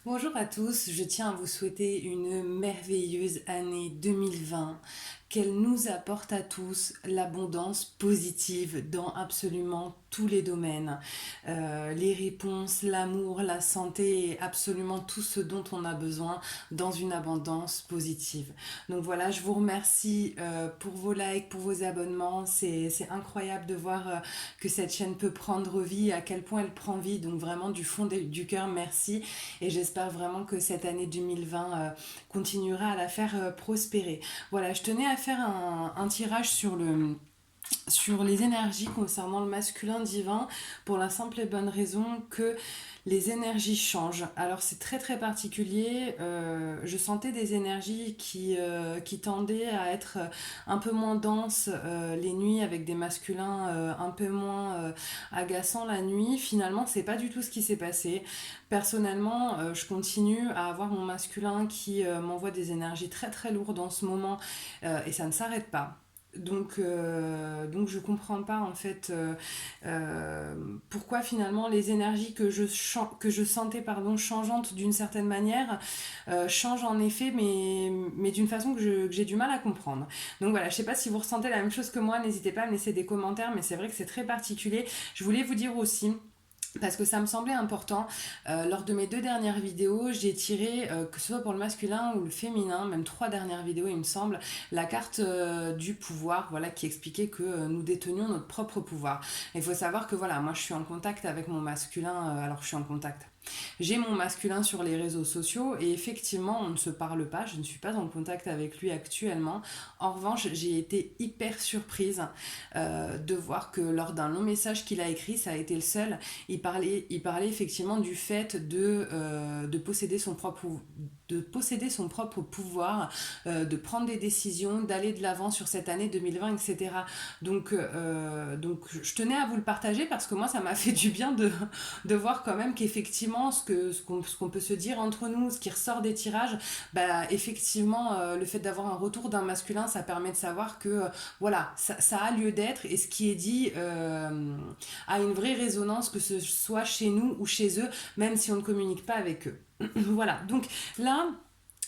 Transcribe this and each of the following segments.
Bonjour à tous, je tiens à vous souhaiter une merveilleuse année 2020, qu'elle nous apporte à tous l'abondance positive dans absolument tous les domaines. Les réponses, l'amour, la santé et absolument tout ce dont on a besoin dans une abondance positive. Donc voilà, je vous remercie pour vos likes, pour vos abonnements. C'est incroyable de voir que cette chaîne peut prendre vie, à quel point elle prend vie. Donc vraiment du fond du cœur, merci. Et j'espère vraiment que cette année 2020 continuera à la faire prospérer. Voilà, je tenais à faire un tirage sur les énergies concernant le masculin divin pour la simple et bonne raison que les énergies changent. Alors c'est très très particulier. Je sentais des énergies qui tendaient à être un peu moins denses les nuits avec des masculins un peu moins agaçants la nuit. Finalement, c'est pas du tout ce qui s'est passé. Personnellement, je continue à avoir mon masculin qui m'envoie des énergies très très lourdes en ce moment et ça ne s'arrête pas. Donc je comprends pas en fait pourquoi finalement les énergies que je sentais pardon, changeantes d'une certaine manière changent en effet mais d'une façon que j'ai du mal à comprendre. Donc voilà, je sais pas si vous ressentez la même chose que moi, n'hésitez pas à me laisser des commentaires mais c'est vrai que c'est très particulier. Je voulais vous dire aussi parce que ça me semblait important. Lors de mes deux dernières vidéos, j'ai tiré, que ce soit pour le masculin ou le féminin, même trois dernières vidéos, il me semble, la carte du pouvoir, voilà, qui expliquait que nous détenions notre propre pouvoir. Il faut savoir que voilà, moi je suis en contact avec mon masculin, alors je suis en contact. J'ai mon masculin sur les réseaux sociaux et effectivement, on ne se parle pas, je ne suis pas en contact avec lui actuellement. En revanche, j'ai été hyper surprise de voir que lors d'un long message qu'il a écrit, ça a été le seul, il parlait effectivement du fait de posséder son propre pouvoir, de prendre des décisions, d'aller de l'avant sur cette année 2020, etc. Donc je tenais à vous le partager parce que moi, ça m'a fait du bien de voir quand même qu'effectivement, ce qu'on peut se dire entre nous, ce qui ressort des tirages, bah, effectivement, le fait d'avoir un retour d'un masculin, ça permet de savoir que voilà, ça a lieu d'être et ce qui est dit a une vraie résonance, que ce soit chez nous ou chez eux, même si on ne communique pas avec eux. Voilà, donc là,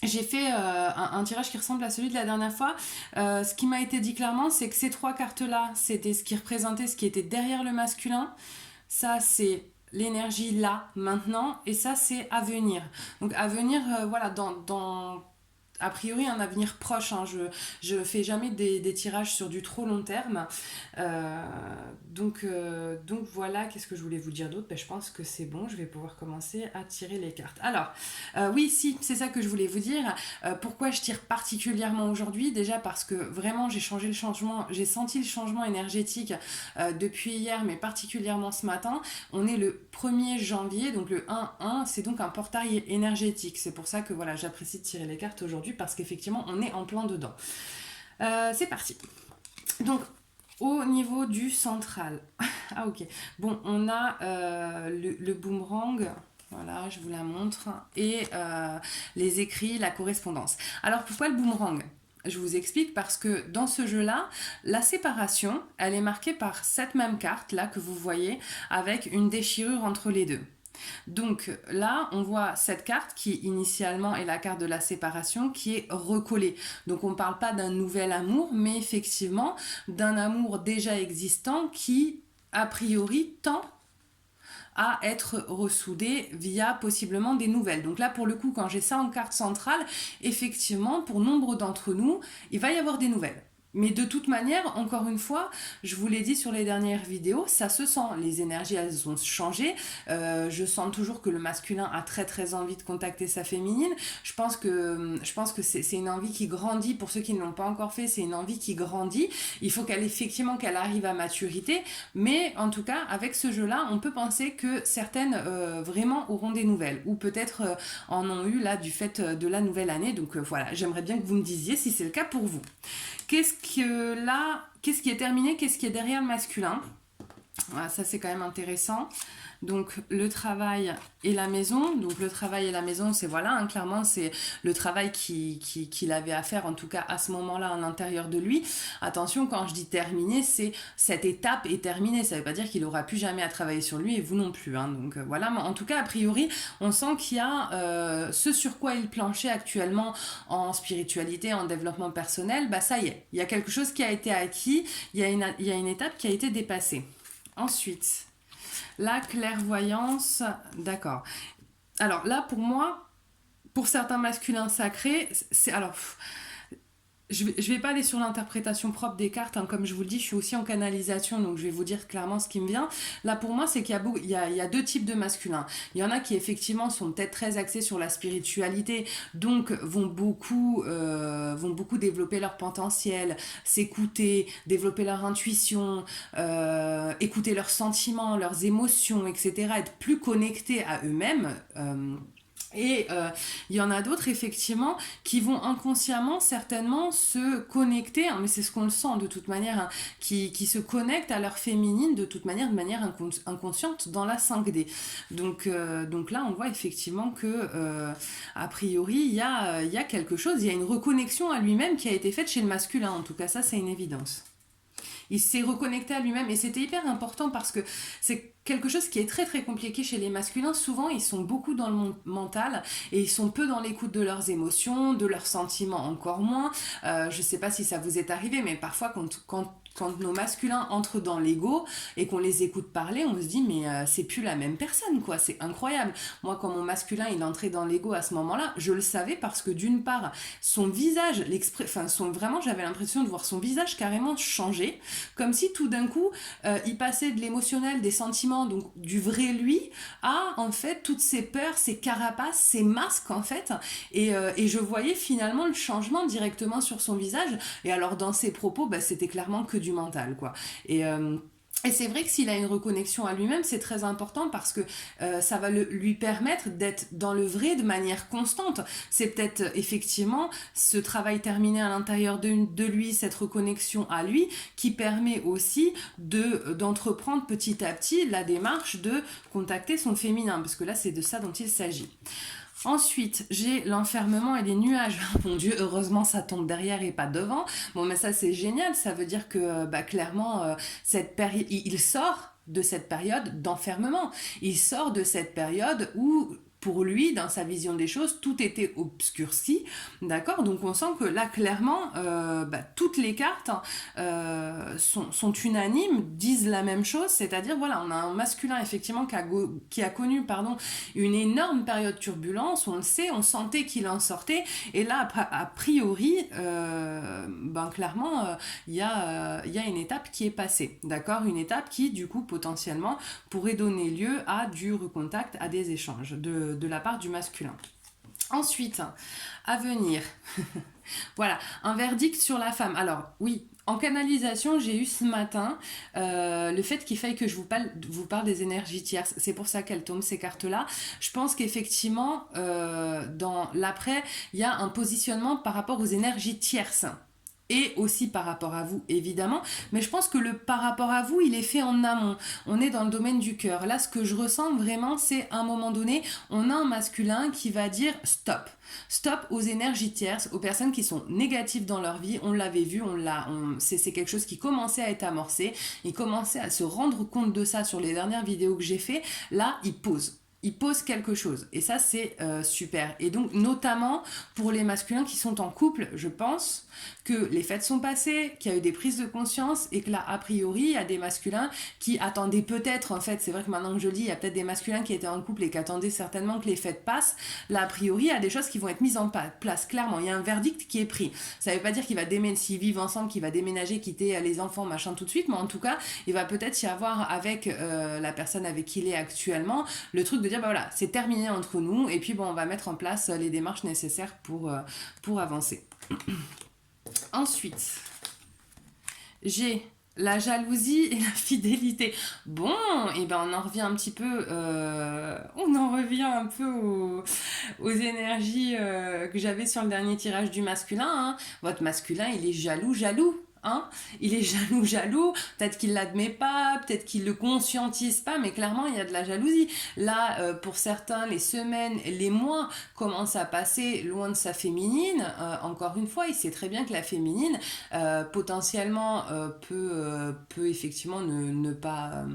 j'ai fait un tirage qui ressemble à celui de la dernière fois. Ce qui m'a été dit clairement, c'est que ces trois cartes-là, c'était ce qui représentait ce qui était derrière le masculin. Ça, c'est l'énergie là, maintenant, et ça, c'est à venir. Donc à venir, voilà, dans a priori un avenir proche. Hein. Je fais jamais des tirages sur du trop long terme. Euh, donc voilà, qu'est-ce que je voulais vous dire d'autre? Ben, je pense que c'est bon, je vais pouvoir commencer à tirer les cartes. Alors, oui, si, c'est ça que je voulais vous dire. Pourquoi je tire particulièrement aujourd'hui? Déjà parce que vraiment j'ai senti le changement énergétique depuis hier, mais particulièrement ce matin. On est le 1er janvier, donc le 1-1, c'est donc un portail énergétique. C'est pour ça que voilà, j'apprécie de tirer les cartes aujourd'hui parce qu'effectivement, on est en plein dedans. C'est parti. Donc, au niveau du central. Ah, ok. Bon, on a le boomerang. Voilà, je vous la montre. Et les écrits, la correspondance. Alors, pourquoi le boomerang? Je vous explique parce que dans ce jeu-là, la séparation, elle est marquée par cette même carte là que vous voyez avec une déchirure entre les deux. Donc là, on voit cette carte qui initialement est la carte de la séparation qui est recollée. Donc on ne parle pas d'un nouvel amour, mais effectivement d'un amour déjà existant qui, a priori, tend à être ressoudé via possiblement des nouvelles. Donc là, pour le coup, quand j'ai ça en carte centrale, effectivement, pour nombre d'entre nous, il va y avoir des nouvelles. Mais de toute manière, encore une fois, je vous l'ai dit sur les dernières vidéos, ça se sent. Les énergies, elles ont changé. Je sens toujours que le masculin a très très envie de contacter sa féminine. Je pense que c'est une envie qui grandit. Pour ceux qui ne l'ont pas encore fait, c'est une envie qui grandit. Il faut qu'elle arrive à maturité. Mais en tout cas, avec ce jeu-là, on peut penser que certaines vraiment auront des nouvelles. Ou peut-être en ont eu là du fait de la nouvelle année. Donc voilà, j'aimerais bien que vous me disiez si c'est le cas pour vous. Qu'est-ce qui est terminé, qu'est-ce qui est derrière le masculin? Voilà, ça c'est quand même intéressant. Donc le travail et la maison. Donc le travail et la maison, c'est voilà, hein, clairement c'est le travail qu'il avait à faire, en tout cas à ce moment-là, à l'intérieur de lui. Attention, quand je dis terminé, c'est cette étape est terminée. Ça ne veut pas dire qu'il n'aura plus jamais à travailler sur lui et vous non plus. Hein. Donc voilà, mais en tout cas, a priori, on sent qu'il y a ce sur quoi il planchait actuellement en spiritualité, en développement personnel. Bah ça y est, il y a quelque chose qui a été acquis, il y a une étape qui a été dépassée. Ensuite, la clairvoyance, d'accord. Alors là, pour moi, pour certains masculins sacrés, c'est alors je vais pas aller sur l'interprétation propre des cartes, hein, comme je vous le dis, je suis aussi en canalisation, donc je vais vous dire clairement ce qui me vient. Là, pour moi, c'est qu'il y a, il y a deux types de masculins. Il y en a qui, effectivement, sont peut-être très axés sur la spiritualité, donc vont beaucoup développer leur potentiel, s'écouter, développer leur intuition, écouter leurs sentiments, leurs émotions, etc., être plus connectés à eux-mêmes. Il y en a d'autres, effectivement, qui vont inconsciemment, certainement, se connecter, hein, mais c'est ce qu'on le sent de toute manière, hein, qui se connectent à leur féminine de manière inconsciente dans la 5D. Donc là, on voit effectivement que, a priori, il y a quelque chose, il y a une reconnexion à lui-même qui a été faite chez le masculin. En tout cas, ça, c'est une évidence. Il s'est reconnecté à lui-même et c'était hyper important parce que c'est quelque chose qui est très très compliqué chez les masculins. Souvent, ils sont beaucoup dans le mental et ils sont peu dans l'écoute de leurs émotions, de leurs sentiments encore moins. Je sais pas si ça vous est arrivé, mais parfois quand nos masculins entrent dans l'ego et qu'on les écoute parler, on se dit mais c'est plus la même personne quoi, c'est incroyable. Moi quand mon masculin il entrait dans l'ego à ce moment-là, je le savais parce que d'une part son visage, vraiment j'avais l'impression de voir son visage carrément changer, comme si tout d'un coup il passait de l'émotionnel, des sentiments, donc du vrai lui, à en fait toutes ses peurs, ses carapaces, ses masques en fait, et je voyais finalement le changement directement sur son visage. Et alors dans ses propos, bah, c'était clairement que du mental quoi. Et c'est vrai que s'il a une reconnexion à lui-même, c'est très important parce que ça va lui permettre d'être dans le vrai de manière constante. C'est peut-être effectivement ce travail terminé à l'intérieur de lui, cette reconnexion à lui, qui permet aussi d'entreprendre petit à petit la démarche de contacter son féminin, parce que là c'est de ça dont il s'agit. Ensuite, j'ai l'enfermement et les nuages. Mon Dieu, heureusement, ça tombe derrière et pas devant. Bon, mais ça, c'est génial. Ça veut dire que, bah, clairement, cette période, il sort de cette période d'enfermement. Il sort de cette période où pour lui, dans sa vision des choses, tout était obscurci, d'accord. Donc on sent que là, clairement, bah, toutes les cartes sont unanimes, disent la même chose, c'est-à-dire, voilà, on a un masculin, effectivement, qui a connu, pardon, une énorme période de turbulence, on le sait, on sentait qu'il en sortait, et là, a priori, ben, clairement, il y a une étape qui est passée, d'accord, une étape qui, du coup, potentiellement, pourrait donner lieu à du recontact, à des échanges de la part du masculin. Ensuite, à venir, voilà, un verdict sur la femme. Alors, oui, en canalisation, j'ai eu ce matin le fait qu'il faille que je vous parle des énergies tierces. C'est pour ça qu'elles tombent, ces cartes-là. Je pense qu'effectivement, dans l'après, il y a un positionnement par rapport aux énergies tierces. Et aussi par rapport à vous, évidemment. Mais je pense que le par rapport à vous, il est fait en amont. On est dans le domaine du cœur. Là, ce que je ressens vraiment, c'est à un moment donné, on a un masculin qui va dire stop. Stop aux énergies tierces, aux personnes qui sont négatives dans leur vie. On l'avait vu, c'est quelque chose qui commençait à être amorcé. Il commençait à se rendre compte de ça sur les dernières vidéos que j'ai fait. Là, il pose quelque chose et ça c'est super. Et donc notamment pour les masculins qui sont en couple, je pense que les fêtes sont passées, qu'il y a eu des prises de conscience et que là a priori il y a des masculins qui attendaient peut-être, en fait c'est vrai que maintenant que je le dis, il y a peut-être des masculins qui étaient en couple et qui attendaient certainement que les fêtes passent. Là a priori il y a des choses qui vont être mises en place, clairement il y a un verdict qui est pris. Ça veut pas dire qu'il va déménager, s'ils vivent ensemble, qu'il va déménager, quitter les enfants machin tout de suite, mais en tout cas il va peut-être y avoir avec la personne avec qui il est actuellement le truc de dire bah voilà, c'est terminé entre nous et puis bon, on va mettre en place les démarches nécessaires pour avancer. Ensuite, j'ai la jalousie et la fidélité. Bon, et ben on en revient un petit peu, aux énergies que j'avais sur le dernier tirage du masculin. Hein. Votre masculin, il est jaloux. il est jaloux, peut-être qu'il l'admet pas, peut-être qu'il le conscientise pas, mais clairement il y a de la jalousie. Là, pour certains, les semaines, les mois commencent à passer loin de sa féminine. Encore une fois, il sait très bien que la féminine, potentiellement, peut effectivement ne pas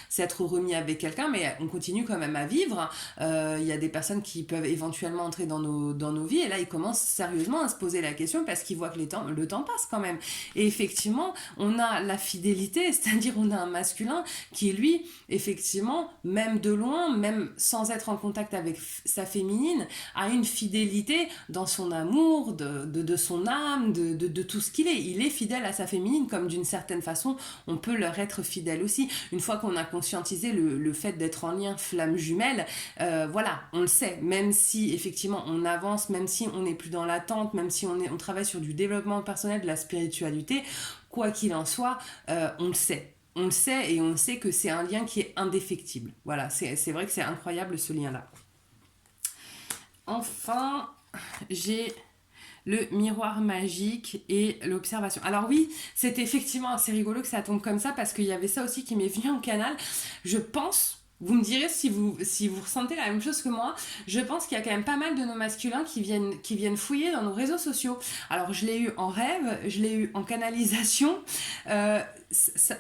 s'être remis avec quelqu'un, mais on continue quand même à vivre. Il y a des personnes qui peuvent éventuellement entrer dans nos vies, et là, ils commencent sérieusement à se poser la question parce qu'ils voient que le temps passe quand même. Et effectivement, on a la fidélité, c'est-à-dire on a un masculin qui, lui, effectivement, même de loin, même sans être en contact avec sa féminine, a une fidélité dans son amour, de son âme, de tout ce qu'il est. Il est fidèle à sa féminine, comme d'une certaine façon, on peut leur être fidèle aussi. Une fois qu'on a conscientisé le fait d'être en lien flamme jumelle, voilà, on le sait, même si effectivement on avance, même si on n'est plus dans l'attente, même si on travaille sur du développement personnel, de la spiritualité, quoi qu'il en soit, on le sait. On le sait et on sait que c'est un lien qui est indéfectible. Voilà, c'est vrai que c'est incroyable ce lien-là. Enfin, j'ai le miroir magique et l'observation. Alors oui, c'est effectivement assez rigolo que ça tombe comme ça parce qu'il y avait ça aussi qui m'est venu en canal. Je pense, vous me direz si vous ressentez la même chose que moi, je pense qu'il y a quand même pas mal de nos masculins qui viennent fouiller dans nos réseaux sociaux. Alors je l'ai eu en rêve, je l'ai eu en canalisation.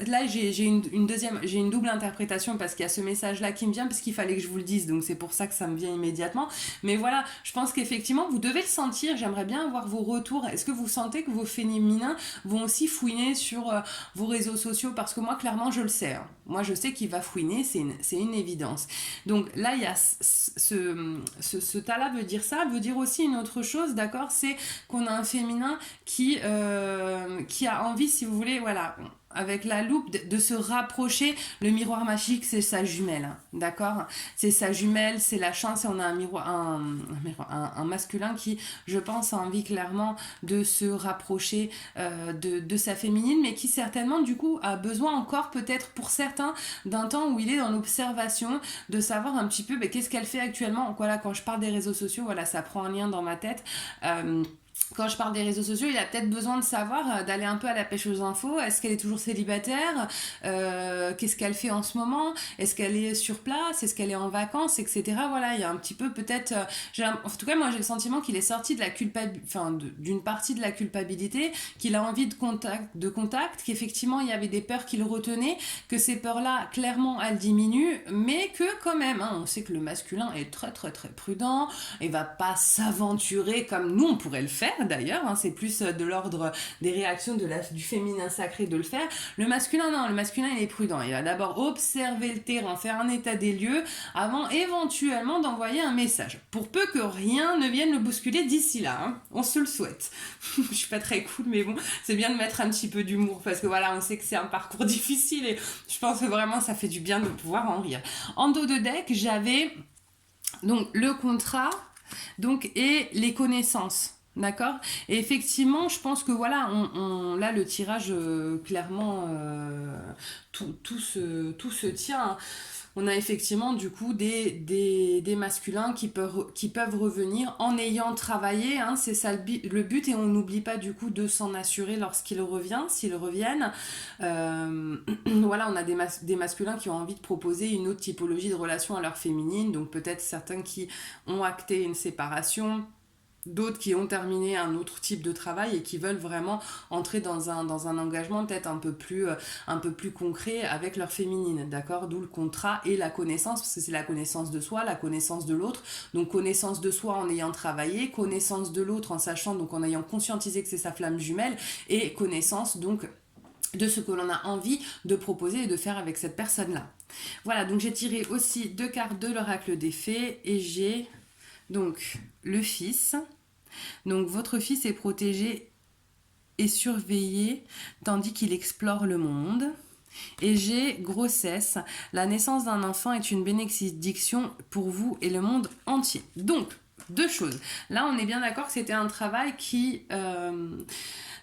Là j'ai une double interprétation parce qu'il y a ce message là qui me vient parce qu'il fallait que je vous le dise, donc c'est pour ça que ça me vient immédiatement. Mais voilà, je pense qu'effectivement vous devez le sentir. J'aimerais bien avoir vos retours. Est-ce que vous sentez que vos féminins vont aussi fouiner sur vos réseaux sociaux? Parce que moi clairement je le sais, hein. Moi je sais qu'il va fouiner, c'est une évidence. Donc là il y a ce tas-là veut dire ça, veut dire aussi une autre chose, d'accord? C'est qu'on a un féminin qui a envie, si vous voulez, voilà, avec la loupe, de se rapprocher. Le miroir magique, c'est sa jumelle, hein, d'accord? C'est sa jumelle, c'est la chance, et on a un masculin qui, je pense, a envie clairement de se rapprocher de sa féminine, mais qui certainement, du coup, a besoin encore, peut-être pour certains, d'un temps où il est dans l'observation, de savoir un petit peu qu'est-ce qu'elle fait actuellement. Voilà, quand je parle des réseaux sociaux, voilà, ça prend un lien dans ma tête. Quand je parle des réseaux sociaux, il a peut-être besoin de savoir, d'aller un peu à la pêche aux infos. Est-ce qu'elle est toujours célibataire? Qu'est-ce qu'elle fait en ce moment? Est-ce qu'elle est sur place? Est-ce qu'elle est en vacances? Etc. Voilà, il y a un petit peu peut-être... en tout cas, moi j'ai le sentiment qu'il est sorti de la d'une partie de la culpabilité, qu'il a envie de contact, qu'effectivement il y avait des peurs qui le retenaient, que ces peurs-là, clairement, elles diminuent, mais que quand même, hein, on sait que le masculin est très très très prudent, et va pas s'aventurer comme nous on pourrait le faire d'ailleurs, hein, c'est plus de l'ordre des réactions du féminin sacré de le faire. Le masculin, non, le masculin il est prudent, il va d'abord observer le terrain, faire un état des lieux avant éventuellement d'envoyer un message, pour peu que rien ne vienne le bousculer d'ici là, hein. On se le souhaite. Je suis pas très cool, mais bon, c'est bien de mettre un petit peu d'humour parce que voilà, on sait que c'est un parcours difficile et je pense que vraiment ça fait du bien de pouvoir en rire. En dos de deck, j'avais donc le contrat, donc, et les connaissances. D'accord. Et effectivement, je pense que voilà, là le tirage, clairement, tout se tient, hein. On a effectivement du coup des masculins qui peuvent revenir en ayant travaillé, hein, c'est ça le but, et on n'oublie pas du coup de s'en assurer lorsqu'ils s'ils reviennent. Voilà, on a des masculins qui ont envie de proposer une autre typologie de relation à leur féminine, donc peut-être certains qui ont acté une séparation, d'autres qui ont terminé un autre type de travail et qui veulent vraiment entrer dans un engagement peut-être un peu plus concret avec leur féminine, d'accord? D'où le contrat et la connaissance, parce que c'est la connaissance de soi, la connaissance de l'autre. Donc connaissance de soi en ayant travaillé, connaissance de l'autre en sachant, donc en ayant conscientisé que c'est sa flamme jumelle, et connaissance donc de ce que l'on a envie de proposer et de faire avec cette personne-là. Voilà, donc j'ai tiré aussi 2 cartes de l'oracle des fées, et j'ai donc le fils. Donc votre fils est protégé et surveillé tandis qu'il explore le monde. Et j'ai grossesse. La naissance d'un enfant est une bénédiction pour vous et le monde entier. Donc, 2 choses. Là, on est bien d'accord que c'était un travail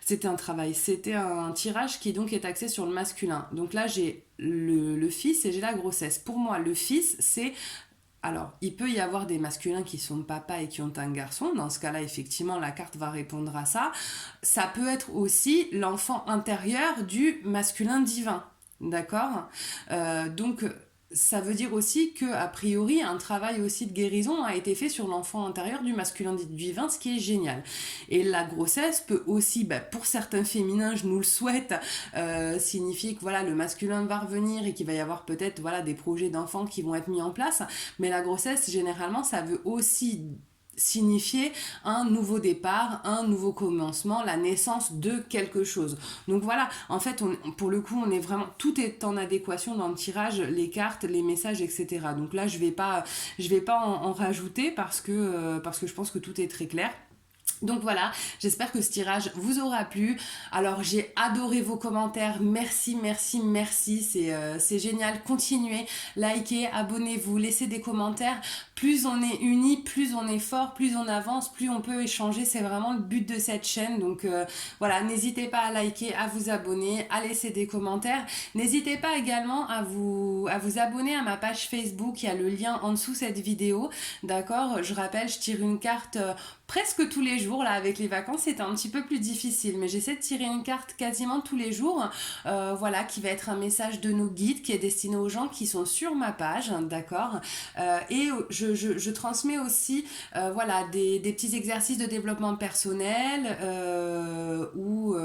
c'était un tirage qui donc est axé sur le masculin. Donc là, j'ai le fils et j'ai la grossesse. Pour moi, le fils, c'est Alors, il peut y avoir des masculins qui sont papas et qui ont un garçon. Dans ce cas-là, effectivement, la carte va répondre à ça. Ça peut être aussi l'enfant intérieur du masculin divin. D'accord. Donc, ça veut dire aussi que, a priori, un travail aussi de guérison a été fait sur l'enfant intérieur du masculin divin, ce qui est génial. Et la grossesse peut aussi, bah, pour certains féminins, je nous le souhaite, signifier que voilà, le masculin va revenir et qu'il va y avoir peut-être voilà, des projets d'enfants qui vont être mis en place. Mais la grossesse, généralement, ça veut aussi signifier un nouveau départ, un nouveau commencement, la naissance de quelque chose. Donc voilà, en fait, pour le coup, on est vraiment, tout est en adéquation dans le tirage, les cartes, les messages, etc. Donc là, je vais pas en rajouter parce que je pense que tout est très clair. Donc voilà, j'espère que ce tirage vous aura plu. Alors j'ai adoré vos commentaires, merci, merci, merci, c'est génial. Continuez, likez, abonnez-vous, laissez des commentaires. Plus on est unis, plus on est fort, plus on avance, plus on peut échanger. C'est vraiment le but de cette chaîne. Donc voilà, n'hésitez pas à liker, à vous abonner, à laisser des commentaires. N'hésitez pas également à vous abonner à ma page Facebook, il y a le lien en dessous cette vidéo. D'accord, je rappelle, je tire une carte presque tous les jours. Là, avec les vacances, c'était un petit peu plus difficile, mais j'essaie de tirer une carte quasiment tous les jours, voilà, qui va être un message de nos guides qui est destiné aux gens qui sont sur ma page, d'accord. Et je transmets aussi, voilà, des petits exercices de développement personnel ou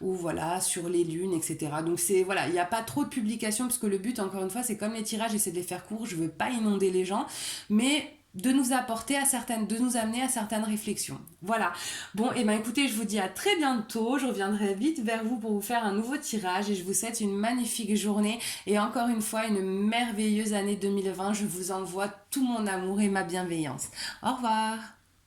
voilà, sur les lunes, etc. Donc c'est voilà, il n'y a pas trop de publications parce que le but, encore une fois, c'est comme les tirages, j'essaie de les faire courts, je veux pas inonder les gens, mais de nous apporter à certaines, de nous amener à certaines réflexions. Voilà. Bon, et ben écoutez, je vous dis à très bientôt. Je reviendrai vite vers vous pour vous faire un nouveau tirage et je vous souhaite une magnifique journée et encore une fois une merveilleuse année 2020. Je vous envoie tout mon amour et ma bienveillance. Au revoir.